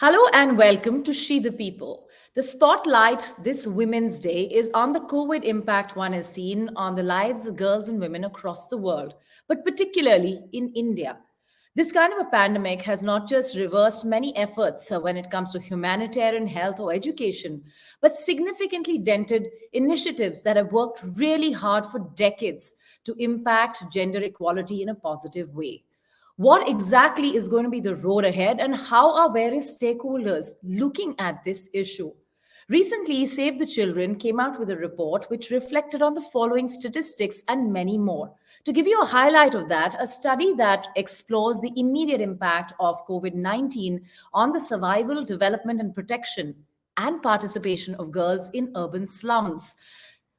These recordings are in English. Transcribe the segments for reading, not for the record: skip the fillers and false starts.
Hello and welcome to She the People. The spotlight this Women's Day is on the COVID impact one has seen on the lives of girls and women across the world, but particularly in India. This kind of a pandemic has not just reversed many efforts when it comes to humanitarian health or education, but significantly dented initiatives that have worked really hard for decades to impact gender equality in a positive way. What exactly is going to be the road ahead, and how are various stakeholders looking at this issue? Recently, Save the Children came out with a report which reflected on the following statistics and many more. To give you a highlight of that, a study that explores the immediate impact of COVID 19 on the survival, development, and protection and participation of girls in urban slums.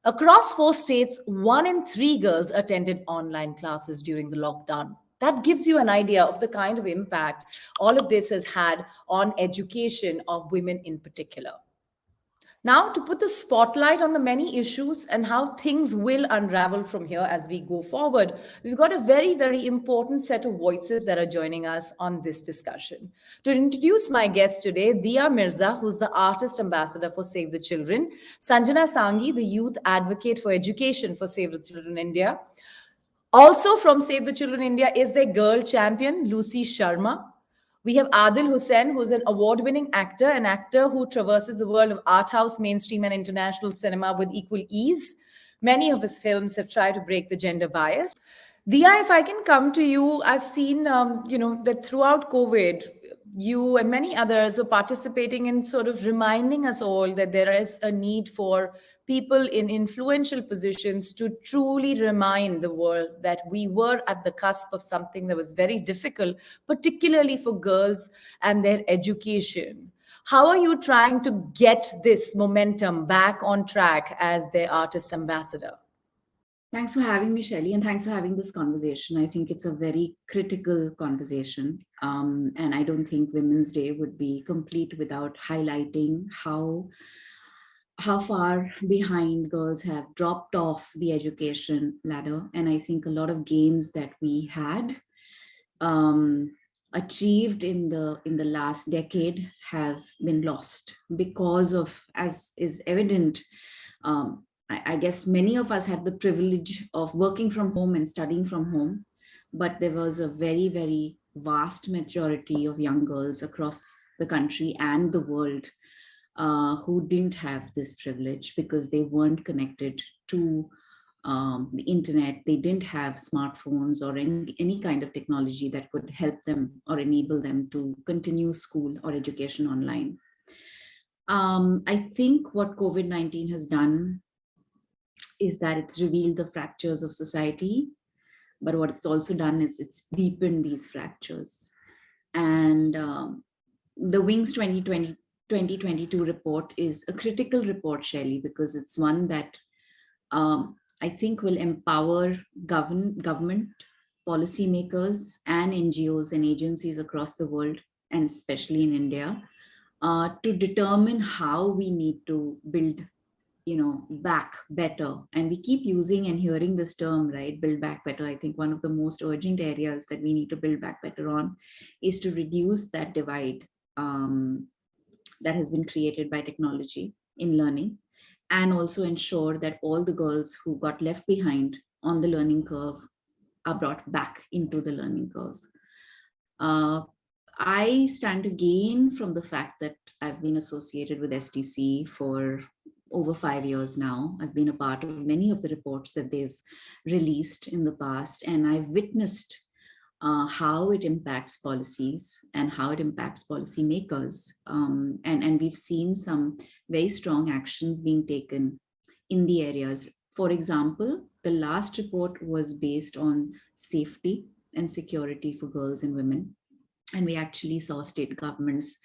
Across four states, one in three girls attended online classes during the lockdown. That gives you an idea of the kind of impact all of this has had on education of women in particular. Now, to put the spotlight on the many issues and how things will unravel from here as we go forward, we've got a very, very important set of voices that are joining us on this discussion. To introduce my guest today, Dia Mirza, who's the artist ambassador for Save the Children, Sanjana Sanghi, the youth advocate for education for Save the Children India. Also from Save the Children India is their girl champion, Lusi Sharma. We have Adil Hussain, who's an award winning actor, an actor who traverses the world of art house, mainstream, and international cinema with equal ease. Many of his films have tried to break the gender bias. Dia, if I can come to you, I've seen, that throughout COVID, you and many others were participating in sort of reminding us all that there is a need for people in influential positions to truly remind the world that we were at the cusp of something that was very difficult, particularly for girls and their education. How are you trying to get this momentum back on track as their artist ambassador? Thanks for having me, Shaili, and thanks for having this conversation. I think it's a very critical conversation. And I don't think Women's Day would be complete without highlighting how far behind girls have dropped off the education ladder. And I think a lot of gains that we had um, achieved in the last decade have been lost because of, as is evident, I guess many of us had the privilege of working from home and studying from home, but there was a very, very vast majority of young girls across the country and the world who didn't have this privilege because they weren't connected to the internet. They didn't have smartphones or any kind of technology that could help them or enable them to continue school or education online. I think what COVID-19 has done is that it's revealed the fractures of society, but what it's also done is it's deepened these fractures. And the Wings 2022 report is a critical report, Shaili, because it's one that I think will empower government, policymakers, and NGOs and agencies across the world, and especially in India, to determine how we need to build back better. And we keep using and hearing this term, right? Build back better. I think one of the most urgent areas that we need to build back better on is to reduce that divide that has been created by technology in learning, and also ensure that all the girls who got left behind on the learning curve are brought back into the learning curve. I stand to gain from the fact that I've been associated with STC for over 5 years now. I've been a part of many of the reports that they've released in the past, and I've witnessed how it impacts policies and how it impacts policymakers. And we've seen some very strong actions being taken in the areas. For example, the last report was based on safety and security for girls and women. And we actually saw state governments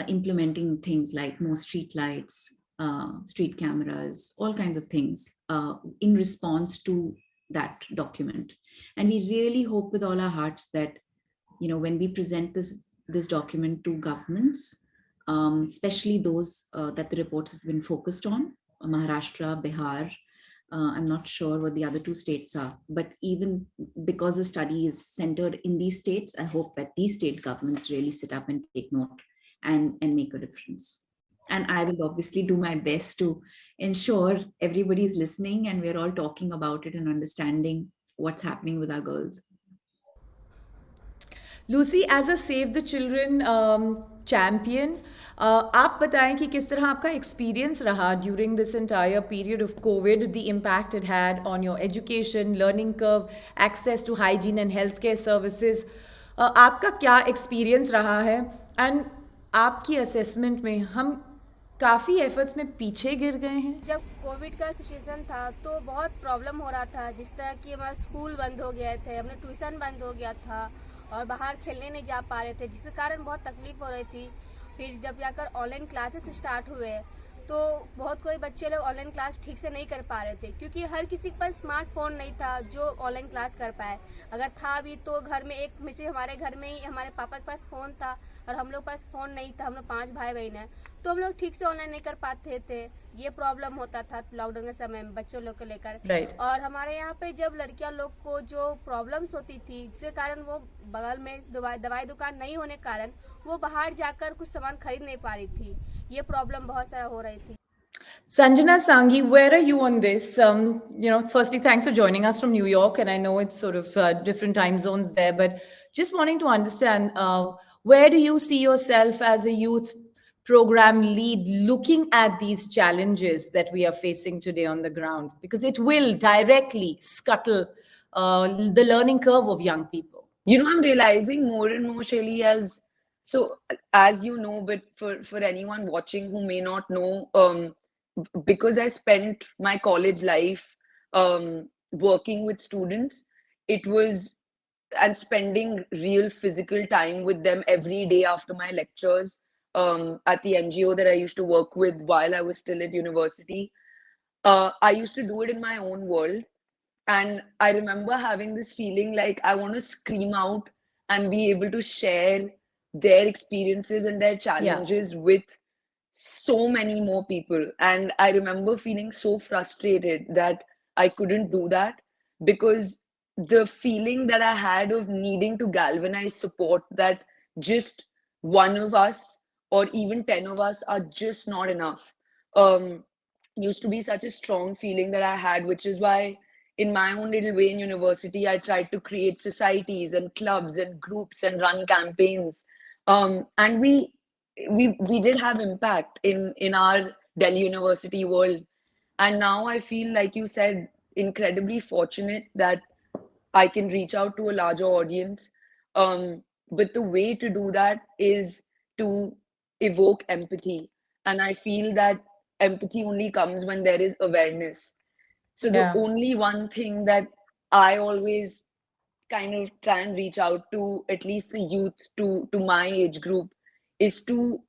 implementing things like more street lights, street cameras, all kinds of things in response to that document. And we really hope with all our hearts that, when we present this document to governments, especially those that the report has been focused on, Maharashtra, Bihar, I'm not sure what the other two states are, but even because the study is centered in these states, I hope that these state governments really sit up and take note and make a difference. And I will obviously do my best to ensure everybody is listening and we're all talking about it and understanding what's happening with our girls. Lucy as a save the children champion, आप बताएं कि किस तरह आपका experience रहा during this entire period of Covid, the impact it had on your education, learning curve, access to hygiene and health care services. आपका क्या experience रहा है, एंड आपकी असेसमेंट में हम काफ़ी एफर्ट्स में पीछे गिर गए हैं? जब कोविड का सिचुएशन था तो बहुत प्रॉब्लम हो रहा था, जिस तरह कि हमारा स्कूल बंद हो गए थे, अपने ट्यूशन बंद हो गया था और बाहर खेलने नहीं जा पा रहे थे, जिसके कारण बहुत तकलीफ हो रही थी. फिर जब जाकर ऑनलाइन क्लासेस स्टार्ट हुए तो बहुत कोई बच्चे लोग ऑनलाइन क्लास ठीक से नहीं कर पा रहे थे, क्योंकि हर किसी के पास स्मार्टफोन नहीं था जो ऑनलाइन क्लास कर पाए. अगर था भी तो घर में एक में से हमारे घर में ही हमारे पापा के पास फ़ोन था और हम लोग पास फ़ोन नहीं था. हम लोग 5 भाई बहन हैं, तो हम लोग ठीक से ऑनलाइन नहीं कर पाते थे. ये प्रॉब्लम होता था लॉकडाउन के समय में बच्चों लोग को लेकर. Right. और हमारे यहाँ पे जब लड़कियां लोग को जो प्रॉब्लम्स होती थी, जिसके कारण वो बगल में दवाई दुकान नहीं होने के कारण वो बाहर जाकर कुछ सामान खरीद नहीं पा रही थी. ये प्रॉब्लम बहुत सारा हो रही थी. Sanjana Sanghi, where are you on this? Firstly, thanks for joining us from New York, and I know it's sort of different time zones there, but just wanting to understand, where do you see yourself as a youth program lead looking at these challenges that we are facing today on the ground? Because it will directly scuttle the learning curve of young people. I'm realizing more and more, Shaili, as you know, but for anyone watching who may not know, because I spent my college life working with students, it was and spending real physical time with them every day after my lectures at the NGO that I used to work with while I was still at university. I used to do it in my own world. And I remember having this feeling like I want to scream out and be able to share their experiences and their challenges with so many more people. And I remember feeling so frustrated that I couldn't do that, because the feeling that I had of needing to galvanize support, that just one of us or even 10 of us are just not enough, used to be such a strong feeling that I had, which is why in my own little way in university, I tried to create societies and clubs and groups and run campaigns. And we did have impact in our Delhi University world. And now I feel, like you said, incredibly fortunate that I can reach out to a larger audience. But the way to do that is to evoke empathy. And I feel that empathy only comes when there is awareness. So the only one thing that I always kind of try and reach out to, at least the youth, to my age group, is to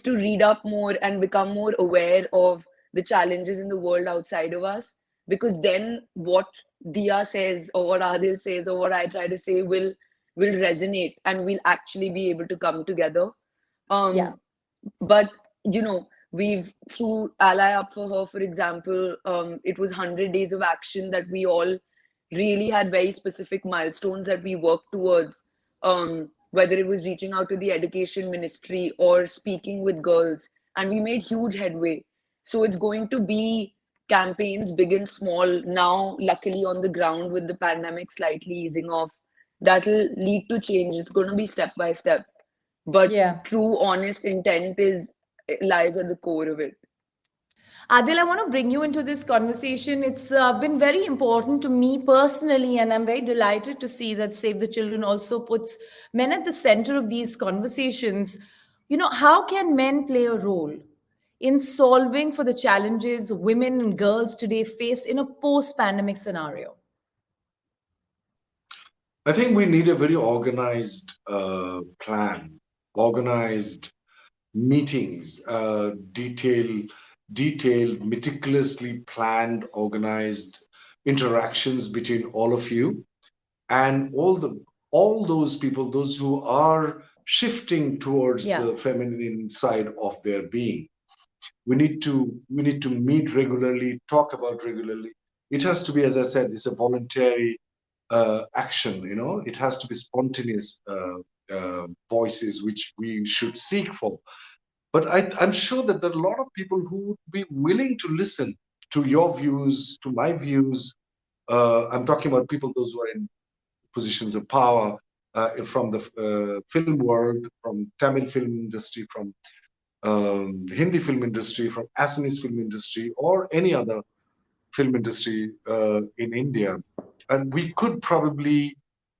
read up more and become more aware of the challenges in the world outside of us. Because then what Dia says or what Adil says or what I try to say will resonate, and we'll actually be able to come together. But we've, through Ally Up for Her, for example, it was 100 days of action that we all really had very specific milestones that we worked towards, whether it was reaching out to the education ministry or speaking with girls, and we made huge headway. So it's going to be campaigns, big and small, now luckily on the ground with the pandemic slightly easing off, that'll lead to change. It's going to be step by step, but true honest intent lies at the core of it. Adil, I want to bring you into this conversation. It's been very important to me personally, and I'm very delighted to see that Save the Children also puts men at the center of these conversations. How can men play a role in solving for the challenges women and girls today face in a post-pandemic scenario? I think we need a very organized plan, organized meetings, detailed, meticulously planned, organized interactions between all of you, and all those people, those who are shifting towards the feminine side of their being. We need to meet regularly, talk about regularly. It has to be, as I said, it's a voluntary action. It has to be spontaneous. voices which we should seek for. But I'm sure that there are a lot of people who would be willing to listen to your views, to my views. I'm talking about people, those who are in positions of power, from the film world, from Tamil film industry, from Hindi film industry, from Assamese film industry, or any other film industry in India. And we could probably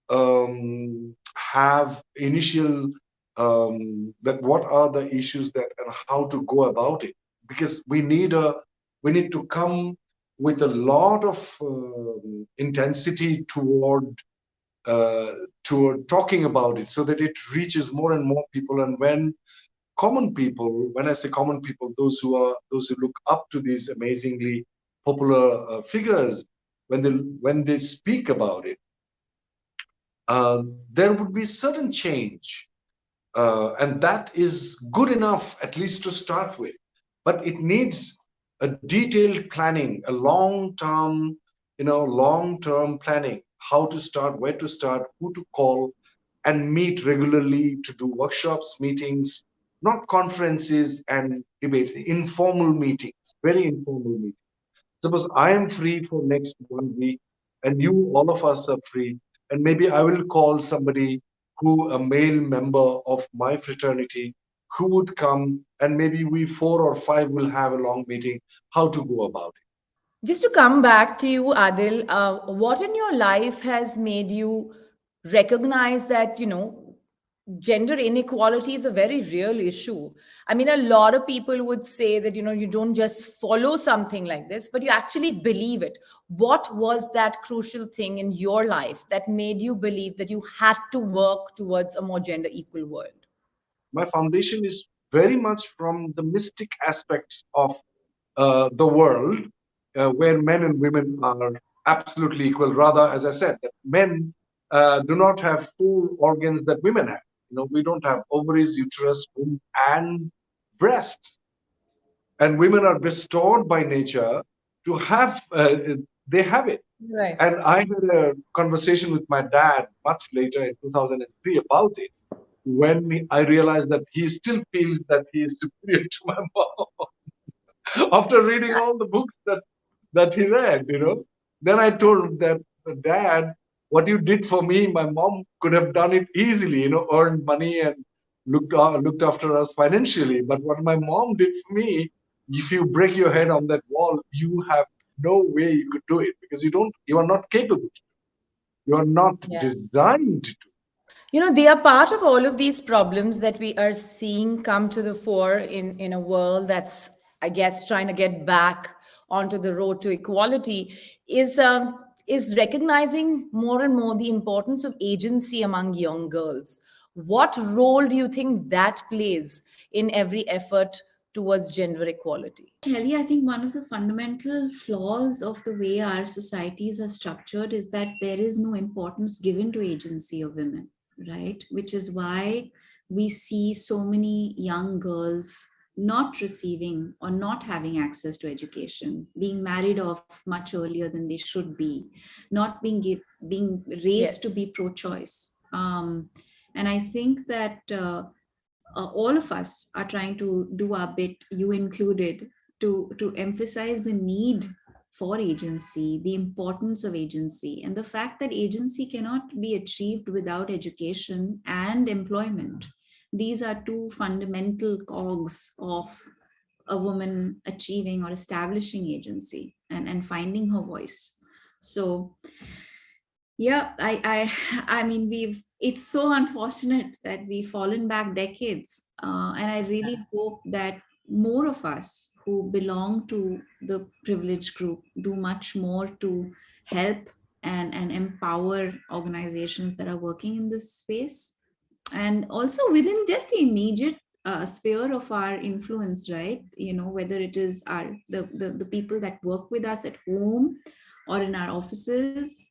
have initial that what are the issues that and how to go about it, because we need to come with a lot of intensity uh, toward talking about it, so that it reaches more and more people. And when common people, when I say common people, those who look up to these amazingly popular figures, when they speak about it, there would be certain change, and that is good enough at least to start with. But it needs a detailed planning, a long-term planning, how to start, where to start, who to call, and meet regularly to do workshops, meetings, not conferences and debates, informal meetings, very informal meetings. Suppose I am free for next 1 week, and you, all of us are free, and maybe I will call somebody a male member of my fraternity, who would come, and maybe we 4 or 5 will have a long meeting, how to go about it. Just to come back to you, Adil, what in your life has made you recognize that, gender inequality is a very real issue? I mean, a lot of people would say that, you don't just follow something like this, but you actually believe it. What was that crucial thing in your life that made you believe that you had to work towards a more gender equal world? My foundation is very much from the mystic aspects of the world, where men and women are absolutely equal. Rather, as I said, that men do not have full organs that women have. We don't have ovaries, uterus, womb, and breast. And women are bestowed by nature to have, they have it. Right. And I had a conversation with my dad much later in 2003 about it, when I realized that he still feels that he is superior to my mom after reading all the books that he read. Then I told that, Dad, what you did for me, my mom could have done it easily, earned money and looked after us financially. But what my mom did for me, if you break your head on that wall, you have no way you could do it, because you are not capable. You are not designed to. They are part of all of these problems that we are seeing come to the fore in a world that's, I guess, trying to get back onto the road to equality, is recognizing more and more the importance of agency among young girls. What role do you think that plays in every effort towards gender equality? Kelly, I think one of the fundamental flaws of the way our societies are structured is that there is no importance given to agency of women, right? Which is why we see so many young girls not receiving or not having access to education, being married off much earlier than they should be, not being raised to Yes. be pro-choice. And I think that all of us are trying to do our bit, you included, to emphasize the need for agency, the importance of agency, and the fact that agency cannot be achieved without education and employment. These are two fundamental cogs of a woman achieving or establishing agency and finding her voice. So yeah, I mean, it's so unfortunate that we've fallen back decades, and I really hope that more of us who belong to the privileged group do much more to help and empower organizations that are working in this space, and also within just the immediate sphere of our influence, right? Whether it is the people that work with us at home or in our offices,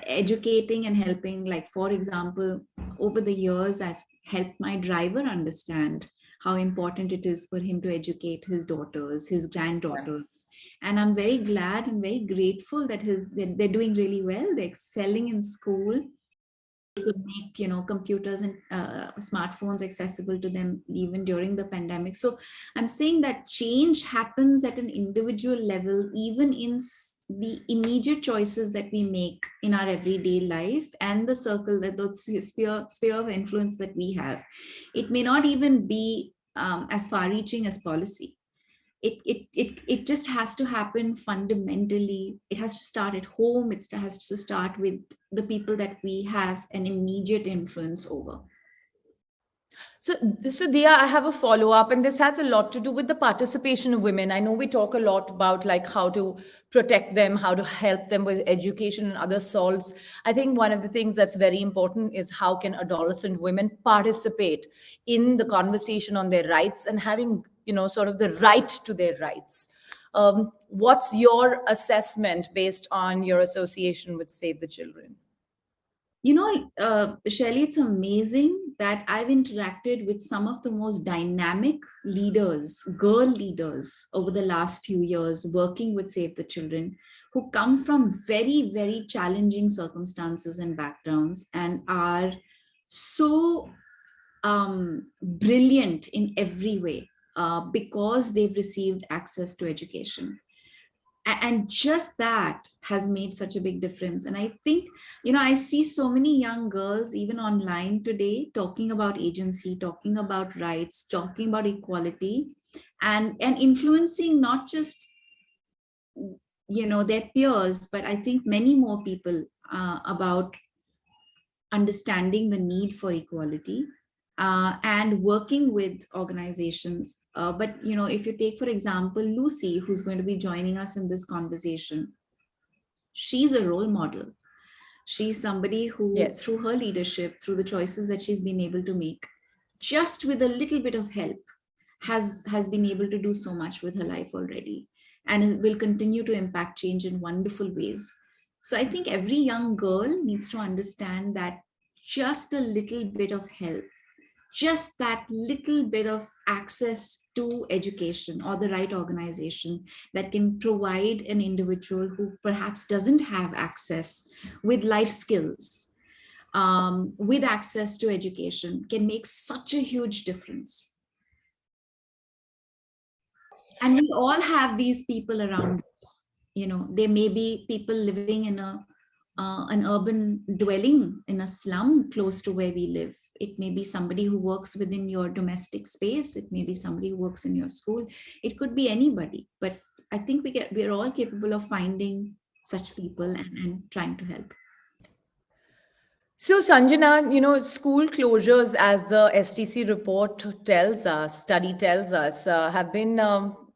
educating and helping. Like, for example, over the years, I've helped my driver understand how important it is for him to educate his daughters, his granddaughters. And I'm very glad and very grateful that they're doing really well. They're excelling in school. to make, computers and smartphones accessible to them even during the pandemic. So I'm saying that change happens at an individual level, even in the immediate choices that we make in our everyday life, and the circle, that the sphere of influence that we have. It may not even be as far reaching as policy. It just has to happen fundamentally. It has to start at home. It has to start with the people that we have an immediate influence over. So Dia, I have a follow up, and this has a lot to do with the participation of women. I know we talk a lot about like how to protect them, how to help them with education and other solves. I think one of the things that's very important is how can adolescent women participate in the conversation on their rights and having, sort of the right to their rights. What's your assessment based on your association with Save the Children? Shaili, it's amazing that I've interacted with some of the most dynamic leaders, girl leaders, over the last few years working with Save the Children, who come from very, very challenging circumstances and backgrounds and are so brilliant in every way because they've received access to education. And just that has made such a big difference. And I think, I see so many young girls even online today talking about agency, talking about rights, talking about equality, and influencing not just their peers, but I think many more people about understanding the need for equality and working with organizations. But if you take, for example, Lucy, who's going to be joining us in this conversation, she's a role model. She's somebody who, Yes. through her leadership, through the choices that she's been able to make, just with a little bit of help, has been able to do so much with her life already, and will continue to impact change in wonderful ways. So I think every young girl needs to understand that just a little bit of help, just that little bit of access to education or the right organization that can provide an individual who perhaps doesn't have access with life skills, with access to education, can make such a huge difference. And we all have these people around us. There may be people living in an urban dwelling in a slum close to where we live. It may be somebody who works within your domestic space. It may be somebody who works in your school. It could be anybody. But I think we're all capable of finding such people and trying to help. So, Sanjana, school closures, as the STC report study tells us, have been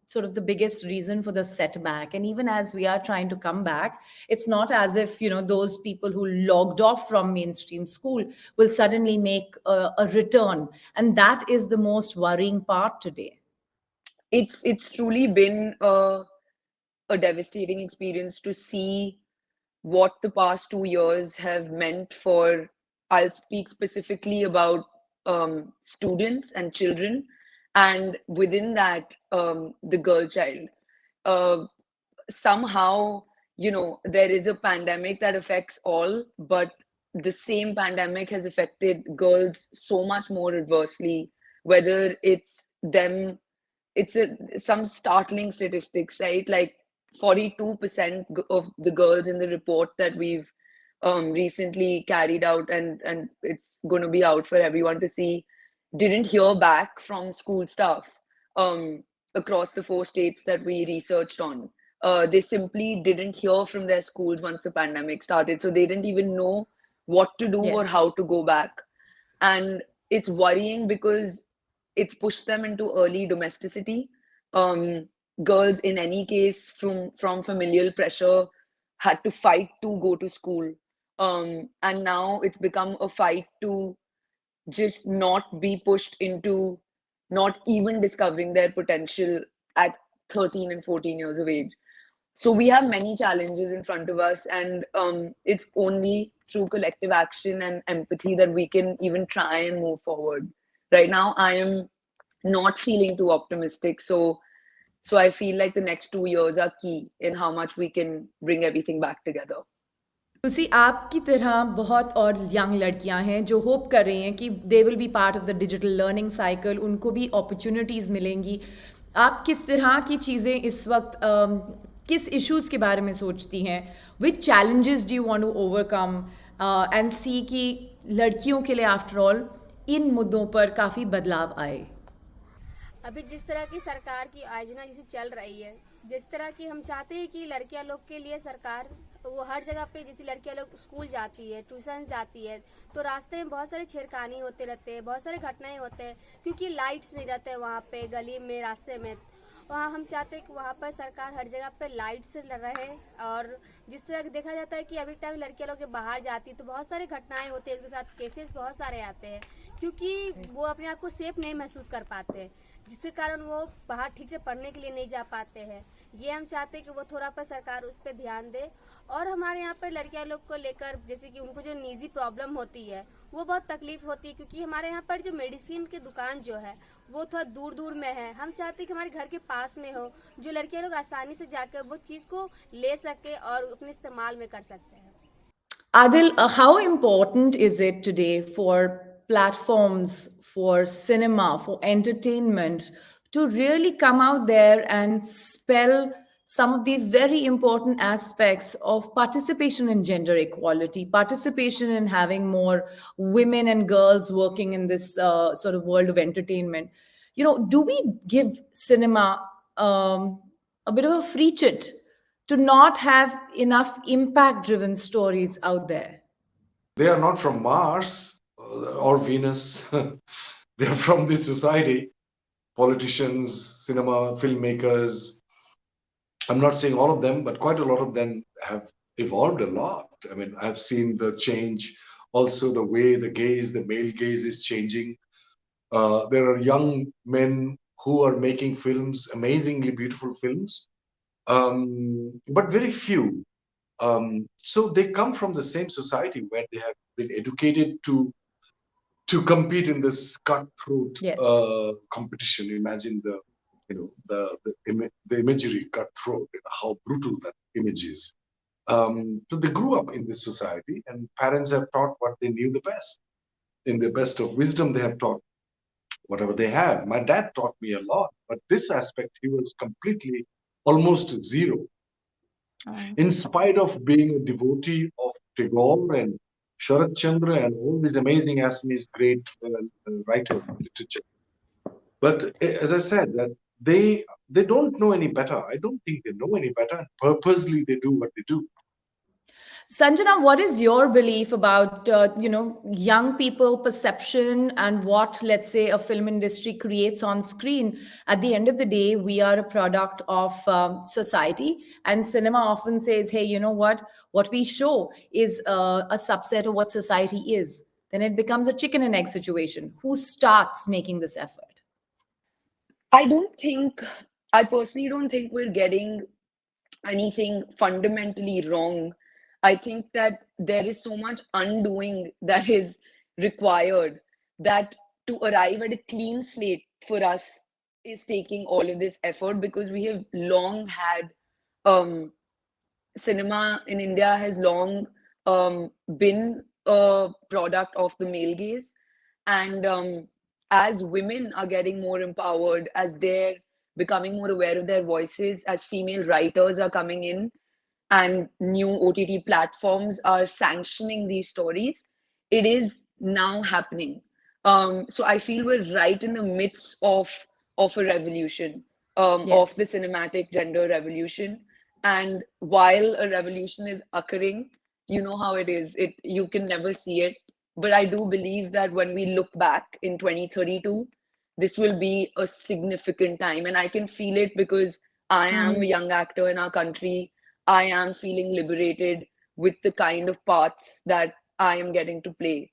sort of the biggest reason for the setback. And even as we are trying to come back, it's not as if, those people who logged off from mainstream school will suddenly make a return. And that is the most worrying part today. It's truly been a devastating experience to see what the past 2 years have meant for. I'll speak specifically about students and children, and within that, the girl child. Uh, Somehow, there is a pandemic that affects all, but the same pandemic has affected girls so much more adversely, whether it's them. Some startling statistics, right? Like 42% of the girls in the report that we've recently carried out, and it's going to be out for everyone to see, didn't hear back from school staff um, across the 4 states that we researched on. They simply didn't hear from their schools once the pandemic started, so they didn't even know what to do or Yes. how to go back. And it's worrying because it's pushed them into early domesticity. Um, Girls, in any case, from familial pressure, had to fight to go to school, and now it's become a fight to just not be pushed into not even discovering their potential at 13 and 14 years of age. So we have many challenges in front of us, and it's only through collective action and empathy that we can even try and move forward. Right now, I am not feeling too optimistic, so I feel like the next 2 years are key in how much we can bring everything back together. Lucy, आपकी तरह बहुत और young लड़कियां हैं जो hope कर रही हैं कि they will be part of the digital learning cycle, उनको भी अपॉर्चुनिटीज़ मिलेंगी। आप किस तरह की चीज़ें इस वक्त किस इश्यूज़ के बारे में सोचती हैं? Which challenges do you want to overcome and see कि लड़कियों के लिए आफ्टर ऑल इन मुद्दों पर काफ़ी बदलाव आए? अभी जिस तरह की सरकार की योजना जैसी चल रही है, जिस तरह की हम चाहते हैं कि लड़कियां लोग के लिए सरकार वो हर जगह पे, जैसे लड़कियां लोग स्कूल जाती है, ट्यूशन जाती है, तो रास्ते में बहुत सारे छेड़खानी होते रहते हैं, बहुत सारे घटनाएं होते हैं, क्योंकि लाइट्स नहीं रहते हैं वहाँ पे गली में, रास्ते में। वहाँ हम चाहते हैं कि वहाँ पर सरकार हर जगह पे लाइट्स रहे। और जिस तरह देखा जाता है कि अभी टाइम लड़कियां लोग बाहर जाती है तो बहुत सारे घटनाएं होती है, उसके साथ केसेस बहुत सारे आते हैं, क्योंकि वो अपने आप को सेफ नहीं महसूस कर पाते, जिसके कारण वो बाहर ठीक से पढ़ने के लिए नहीं जा पाते हैं। ये हम चाहते हैं कि वो थोड़ा पर सरकार उस पर ध्यान दे। और हमारे यहाँ पर लड़कियां लोग को लेकर जैसे कि उनको जो निजी प्रॉब्लम होती है वो बहुत तकलीफ होती है, क्योंकि हमारे यहाँ पर जो मेडिसिन की दुकान जो है वो थोड़ा दूर दूर में है। हम चाहते हैं कि हमारे घर के पास में हो, जो लड़कियां लोग आसानी से जाकर वो चीज़ को ले सके और अपने इस्तेमाल में कर सकते हैं। Adil, how important is it today for platforms, for cinema, for entertainment to really come out there and spell some of these very important aspects of participation in gender equality, participation in having more women and girls working in this sort of world of entertainment? Do we give cinema a bit of a free chit to not have enough impact driven stories out there? They are not from Mars or Venus. They are from this society. Politicians, cinema, filmmakers. I'm not saying all of them, but quite a lot of them have evolved a lot. I mean, I've seen the change. Also, the way the male gaze is changing. There are young men who are making films, amazingly beautiful films, but very few. So they come from the same society where they have been educated to compete in this cutthroat Yes. competition. Imagine the imagery cutthroat, how brutal that image is. So they grew up in this society, and parents have taught what they knew the best. In the best of wisdom, they have taught whatever they have. My dad taught me a lot, but this aspect he was completely almost zero. Oh. In spite of being a devotee of Tagore and Sharat Chandra and all these amazing Assamese great writers of literature. But as I said, that they don't know any better. I don't think they know any better. And purposely, they do what they do. Sanjana, what is your belief about young people perception and what, let's say, a film industry creates on screen? At the end of the day, we are a product of society, and cinema often says, "Hey, you know what? What we show is a subset of what society is." Then it becomes a chicken and egg situation. Who starts making this effort? I don't think, I personally don't think we're getting anything fundamentally wrong. I think that there is so much undoing that is required, that to arrive at a clean slate for us is taking all of this effort, because we have long had um, cinema in India has long been a product of the male gaze. And as women are getting more empowered, as they're becoming more aware of their voices, as female writers are coming in, and new OTT platforms are sanctioning these stories, it is now happening. So I feel we're right in the midst of a revolution, of the Yes. cinematic gender revolution. And while a revolution is occurring, you know how it is. You can never see it. But I do believe that when we look back in 2032, this will be a significant time. And I can feel it because I am a Mhm. young actor in our country. I am feeling liberated with the kind of parts that I am getting to play.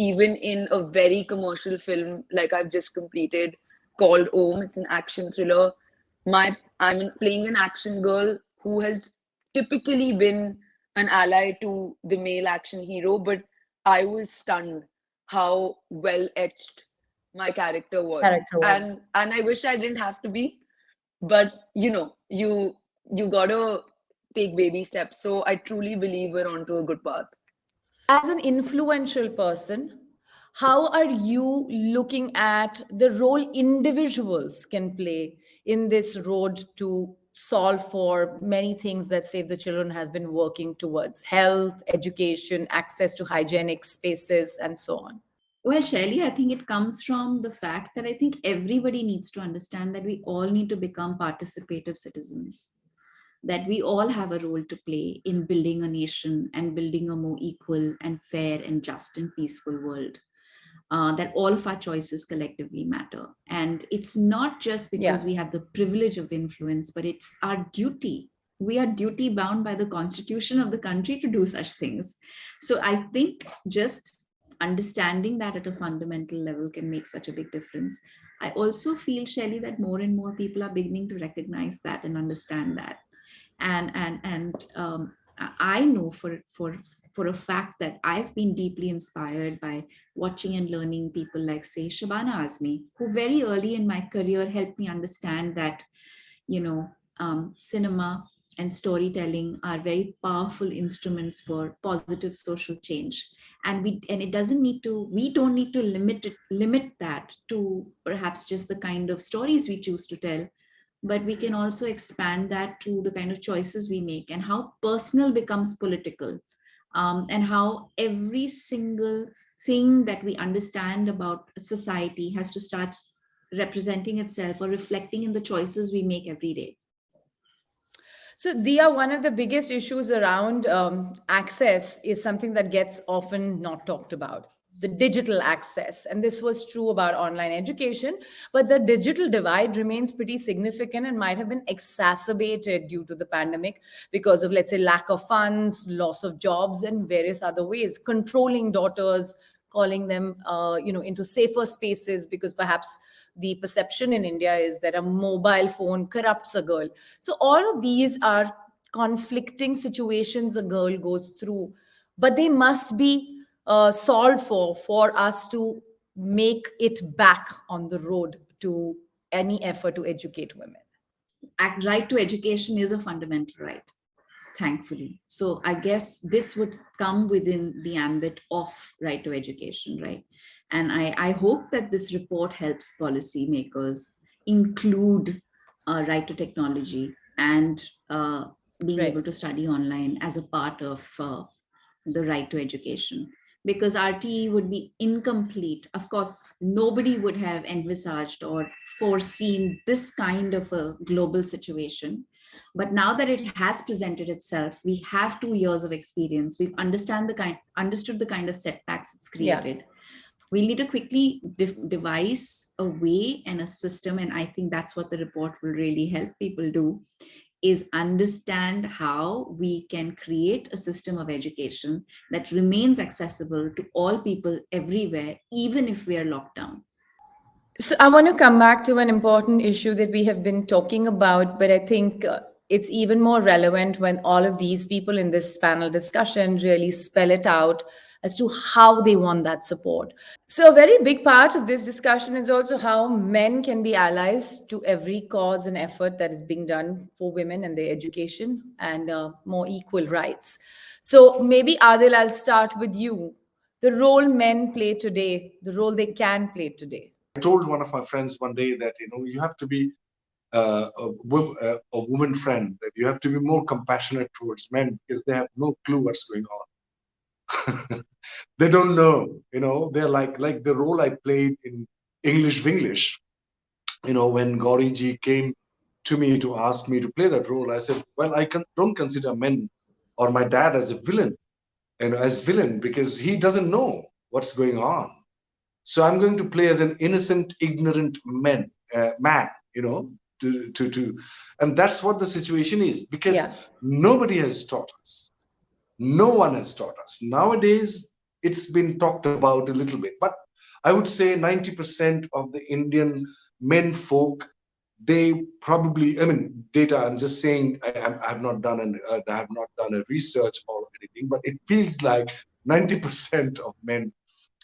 Even in a very commercial film like I've just completed called Om, it's an action thriller. I'm playing an action girl who has typically been an ally to the male action hero, but I was stunned how well etched my character was. Character was. And I wish I didn't have to be, but you know, you gotta take baby steps. So I truly believe we're onto a good path. As an influential person, how are you looking at the role individuals can play in this road to solve for many things that Save the Children has been working towards: health, education, access to hygienic spaces, and so on? Well, Shaili, I think it comes from the fact that I think everybody needs to understand that we all need to become participative citizens, that we all have a role to play in building a nation and building a more equal and fair and just and peaceful world. That all of our choices collectively matter. And it's not just because Yeah. we have the privilege of influence, but it's our duty. We are duty bound by the constitution of the country to do such things. So I think just understanding that at a fundamental level can make such a big difference. I also feel, Shelley, that more and more people are beginning to recognize that and understand that. And I know for a fact that I've been deeply inspired by watching and learning people like, say, Shabana Azmi, who very early in my career helped me understand that, you know, cinema and storytelling are very powerful instruments for positive social change. And it doesn't need to, we don't need to limit that to perhaps just the kind of stories we choose to tell, but we can also expand that to the kind of choices we make and how personal becomes political, and how every single thing that we understand about society has to start representing itself or reflecting in the choices we make every day. So, Dia, one of the biggest issues around access is something that gets often not talked about: the digital access. And this was true about online education, but the digital divide remains pretty significant and might have been exacerbated due to the pandemic because of, let's say, lack of funds, loss of jobs, and various other ways. Controlling daughters, calling them, into safer spaces, because perhaps the perception in India is that a mobile phone corrupts a girl. So all of these are conflicting situations a girl goes through, but they must be solved for us to make it back on the road to any effort to educate women. Right to education is a fundamental right, thankfully. So I guess this would come within the ambit of right to education, right? And I hope that this report helps policymakers include right to technology and being able Right. to study online as a part of the right to education, because RTE would be incomplete. Of course, nobody would have envisaged or foreseen this kind of a global situation. But now that it has presented itself, we have 2 years of experience. We've understood the kind of setbacks it's Yeah. created. We need to quickly devise a way and a system, and I think that's what the report will really help people do, is understand how we can create a system of education that remains accessible to all people everywhere, even if we are locked down. So I want to come back to an important issue that we have been talking about, but I think it's even more relevant when all of these people in this panel discussion really spell it out as to how they want that support. So, a very big part of this discussion is also how men can be allies to every cause and effort that is being done for women and their education and more equal rights. So, maybe Adil, I'll start with you. The role men play today, the role they can play today. I told one of my friends one day that you have to be a woman friend, that you have to be more compassionate towards men because they have no clue what's going on. They don't know, they're like the role I played in English. When Gauri ji came to me to ask me to play that role, I said, well, don't consider men or my dad as a villain, as villain, because he doesn't know what's going on. So I'm going to play as an innocent, ignorant man, and that's what the situation is, because Yeah. nobody has taught us. No one has taught us. Nowadays, it's been talked about a little bit, but I would say 90% of the Indian men folk, they probably, I mean, data, I'm just saying, I have not done I have not done a research or anything, but it feels like 90% of men,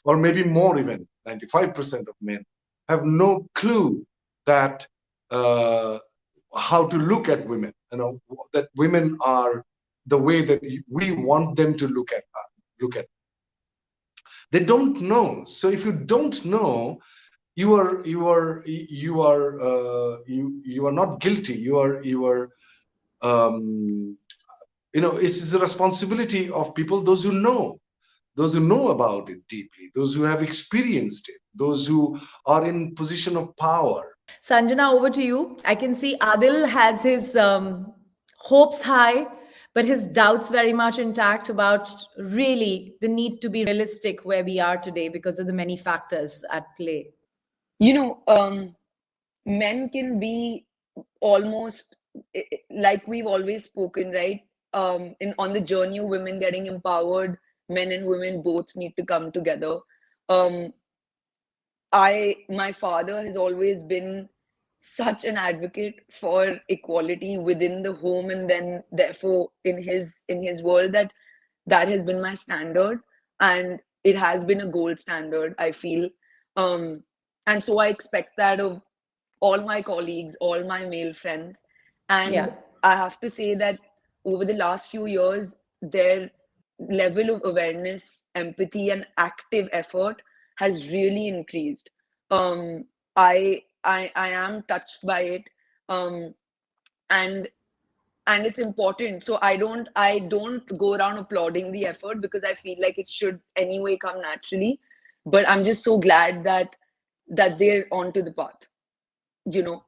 or maybe more, even 95% of men, have no clue that how to look at women, that women are the way that we want them to look at. They don't know. So if you don't know, you are not guilty. Um, it's the responsibility of people, those who know about it deeply, those who have experienced it, those who are in position of power. Sanjana, over to you. I can see Adil has his hopes high, but his doubts very much intact about really the need to be realistic where we are today because of the many factors at play. You know, men can be almost like we've always spoken, right? In on the journey of women getting empowered, men and women both need to come together. Um, my father has always been such an advocate for equality within the home, and then therefore in his world, that has been my standard, and it has been a gold standard, I feel. um and so I expect that of all my colleagues, all my male friends. And Yeah. I have to say that over the last few years, their level of awareness, empathy, and active effort has really increased. Um, I am touched by it, um, and it's important. So I don't go around applauding the effort because I feel like it should anyway come naturally. But I'm just so glad that they're onto the path, you know.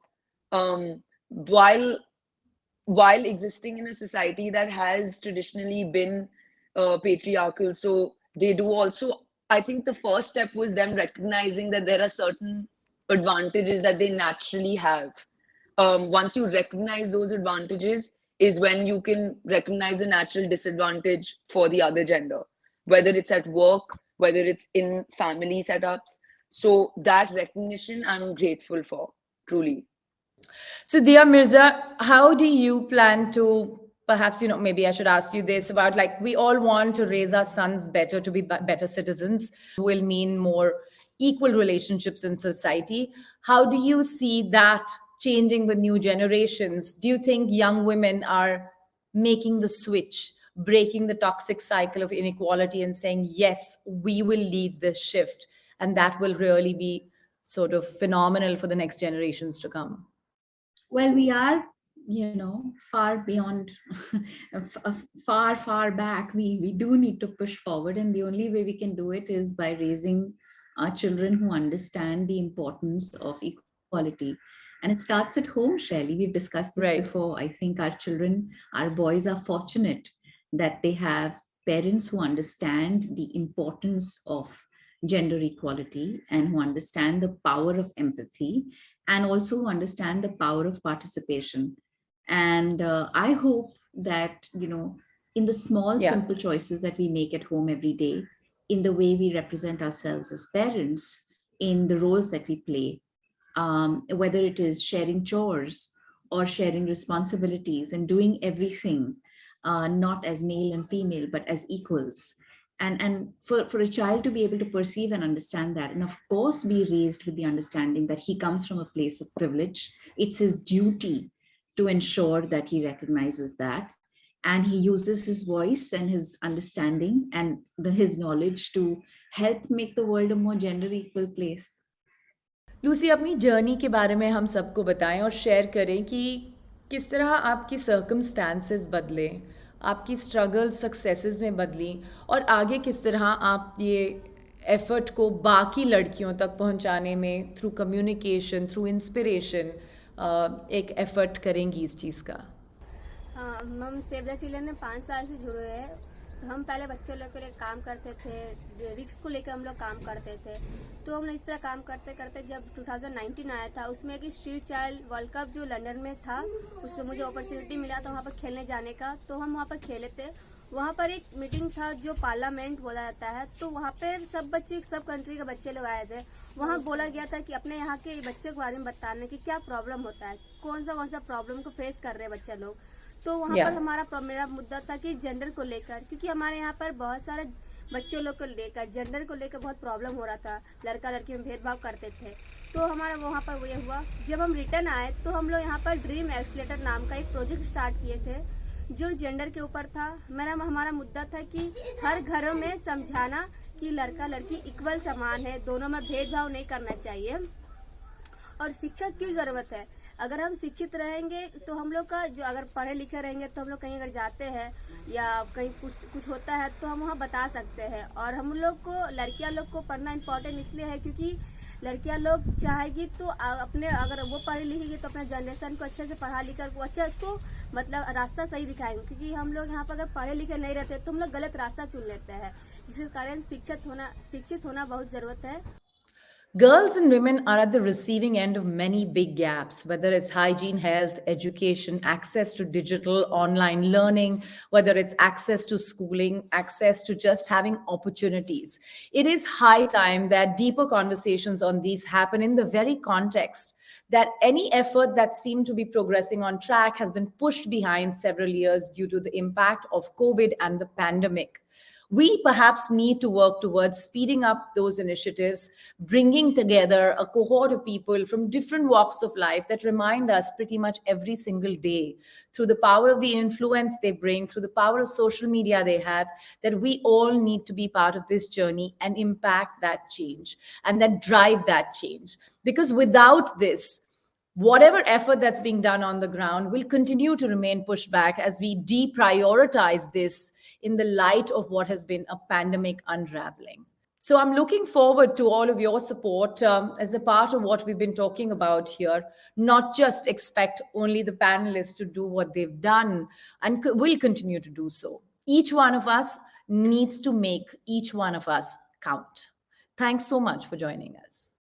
um while existing in a society that has traditionally been patriarchal, so they do also, I think the first step was them recognizing that there are certain advantages that they naturally have. Once you recognize those advantages is when you can recognize the natural disadvantage for the other gender, whether it's at work, whether it's in family setups. So that recognition I'm grateful for, truly. So, Dia Mirza, how do you plan to perhaps, maybe I should ask you this about like we all want to raise our sons better to be better citizens, will mean more equal relationships in society. How do you see that changing with new generations? Do you think young women are making the switch, breaking the toxic cycle of inequality and saying, yes, we will lead this shift? And that will really be sort of phenomenal for the next generations to come. Well, we are, far beyond, far back. We do need to push forward, and the only way we can do it is by raising our children who understand the importance of equality. And it starts at home, Shaili. We've discussed this Right. before. I think our children, our boys are fortunate that they have parents who understand the importance of gender equality and who understand the power of empathy and also who understand the power of participation. And I hope that, in the small, Yeah. simple choices that we make at home every day, in the way we represent ourselves as parents, in the roles that we play, whether it is sharing chores or sharing responsibilities and doing everything not as male and female, but as equals. And for a child to be able to perceive and understand that, and of course be raised with the understanding that he comes from a place of privilege, it's his duty to ensure that he recognizes that. And he uses his voice and his understanding and his knowledge to help make the world a more gender equal place. Lucy, अपनी journey के बारे में हम सबको बताएं और share करें कि किस तरह आपकी सर्कमस्टांसेस बदले, आपकी स्ट्रगल सक्सेसेस में बदली और आगे किस तरह आप ये एफर्ट को बाकी लड़कियों तक पहुंचाने में थ्रू कम्युनिकेशन, थ्रू इंस्पिरेशन एक एफर्ट करेंगी इस चीज़ का। हाँ, हम सेव द चिल्ड्रन में 5 साल से जुड़े हैं। तो हम पहले बच्चों लोग के लिए काम करते थे, रिस्क को लेकर हम लोग काम करते थे। तो हम इस तरह काम करते करते जब 2019 आया था, उसमें एक स्ट्रीट चाइल्ड वर्ल्ड कप जो लंदन में था, उसमें मुझे अपॉर्चुनिटी मिला था वहाँ पर खेलने जाने का। तो हम वहाँ पर खेले थे। वहाँ पर एक मीटिंग था जो पार्लियामेंट बोला जाता है। तो वहाँ पे सब कंट्री के बच्चे लोग आए थे। वहाँ बोला गया था कि अपने यहाँ के बच्चों के बारे में बताने की क्या प्रॉब्लम होता है, कौन सा प्रॉब्लम को फेस कर रहे हैं बच्चे लोग। तो वहाँ पर मेरा मुद्दा था कि जेंडर को लेकर, क्योंकि हमारे यहाँ पर बहुत सारे बच्चों लोग को लेकर जेंडर को लेकर बहुत प्रॉब्लम हो रहा था, लड़का लड़की में भेदभाव करते थे। तो हमारा वहाँ पर ये हुआ। जब हम रिटर्न आए तो हम लोग यहाँ पर ड्रीम एक्सलेटर नाम का एक प्रोजेक्ट स्टार्ट किए थे जो जेंडर के ऊपर था। हमारा मुद्दा था कि हर घरों में समझाना कि लड़का लड़की इक्वल समान है, दोनों में भेदभाव नहीं करना चाहिए। और शिक्षा क्यों जरूरत है? अगर हम शिक्षित रहेंगे तो हम लोग का जो, अगर पढ़े लिखे रहेंगे तो हम लोग कहीं अगर जाते हैं या कहीं कुछ होता है तो हम वहाँ बता सकते हैं। और हम लोग को, लड़कियां लोग को पढ़ना इम्पोर्टेंट इसलिए है क्योंकि लड़कियां लोग चाहेगी तो अपने, अगर वो पढ़ी लिखेगी तो अपने जनरेशन को अच्छे से पढ़ा लिखा वो अच्छा उसको मतलब रास्ता सही दिखाएंगे। क्योंकि हम लोग यहाँ पर अगर पढ़े लिखे नहीं रहते तो हम लोग गलत रास्ता चुन लेते हैं, जिसके कारण शिक्षित होना बहुत जरूरत है। Girls and women are at the receiving end of many big gaps, whether it's hygiene, health, education, access to digital, online learning, whether it's access to schooling, access to just having opportunities. It is high time that deeper conversations on these happen in the very context that any effort that seemed to be progressing on track has been pushed behind several years due to the impact of COVID and the pandemic. We perhaps need to work towards speeding up those initiatives, bringing together a cohort of people from different walks of life that remind us pretty much every single day, through the power of the influence they bring, through the power of social media they have, that we all need to be part of this journey and impact that change and that drive that change. Because without this, whatever effort that's being done on the ground will continue to remain pushed back as we deprioritize this in the light of what has been a pandemic unraveling. So I'm looking forward to all of your support as a part of what we've been talking about here. Not just expect only the panelists to do what they've done and will continue to do so. Each one of us needs to make each one of us count. Thanks so much for joining us.